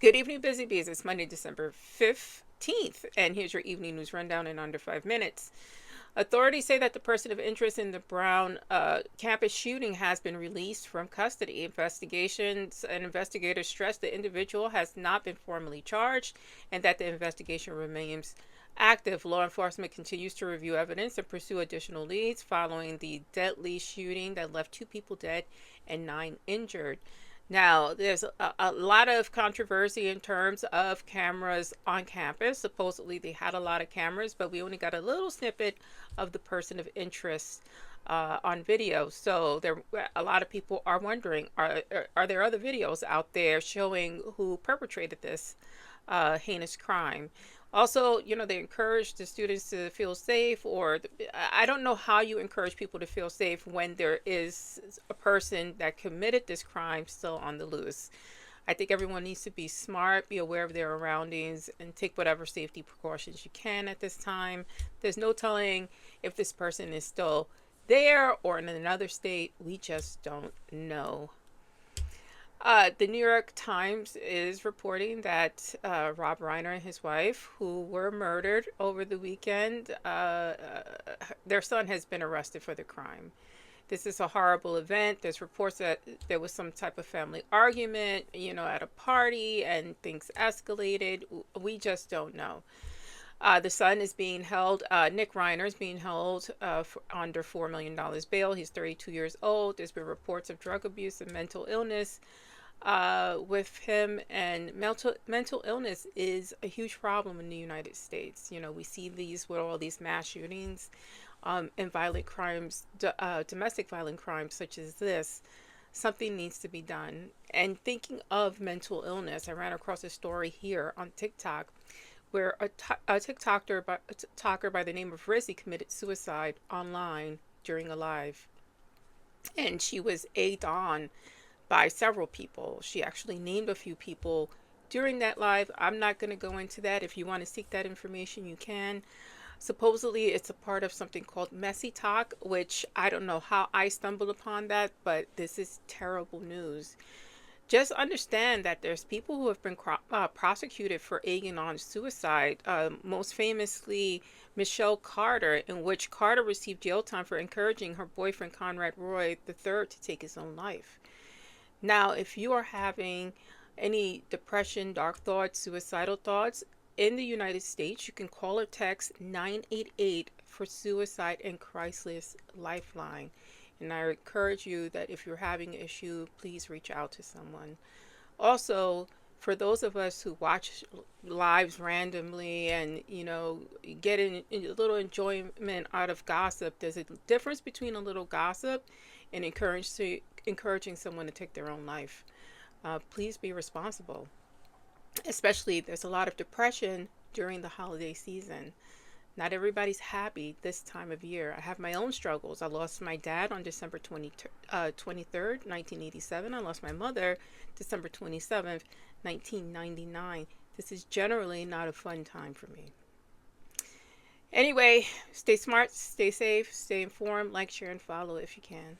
Good evening, Busy Bees. It's Monday, December 15th, and here's your evening news rundown in under 5 minutes. Authorities say that the person of interest in the Brown campus shooting has been released from custody. Investigations and investigators stress the individual has not been formally charged and that the investigation remains active. Law enforcement continues to review evidence and pursue additional leads following the deadly shooting that left 2 people dead and 9 injured. Now, there's a lot of controversy in terms of cameras on campus. Supposedly, they had a lot of cameras, but we only got a little snippet of the person of interest on video. So a lot of people are wondering: are there other videos out there showing who perpetrated this heinous crime? Also, they encourage the students to feel safe, or I don't know how you encourage people to feel safe when there is a person that committed this crime still on the loose. I think everyone needs to be smart, be aware of their surroundings, and take whatever safety precautions you can at this time. There's no telling if this person is still there or in another state. We just don't know. The New York Times is reporting that Rob Reiner and his wife, who were murdered over the weekend, their son has been arrested for the crime. This is a horrible event. There's reports that there was some type of family argument, at a party, and things escalated. We just don't know. The son is being held, Nick Reiner is being held under $4 million bail. He's 32 years old. There's been reports of drug abuse and mental illness with him, and mental illness is a huge problem in the United States. We see these with all these mass shootings and violent crimes, domestic violent crimes such as this. Something needs to be done. And thinking of mental illness, I ran across a story here on TikTok where a TikToker by the name of Rizzy committed suicide online during a live, and she was egged on by several people. She actually named a few people during that live. I'm not going to go into that. If you want to seek that information, you can. Supposedly, it's a part of something called Messy Talk, which I don't know how I stumbled upon that, but this is terrible news. Just understand that there's people who have been prosecuted for egging on suicide. Most famously, Michelle Carter, in which Carter received jail time for encouraging her boyfriend Conrad Roy III to take his own life. Now, if you are having any depression, dark thoughts, suicidal thoughts in the United States, you can call or text 988 for Suicide and Crisis Lifeline. And I encourage you that if you're having an issue, please reach out to someone. Also, for those of us who watch lives randomly and, get a little enjoyment out of gossip, there's a difference between a little gossip and encouraging someone to take their own life. Please be responsible. Especially, there's a lot of depression during the holiday season. Not everybody's happy this time of year. I have my own struggles. I lost my dad on December 23rd, 1987. I lost my mother December 27th, 1999. This is generally not a fun time for me. Anyway, stay smart, stay safe, stay informed, like, share, and follow if you can.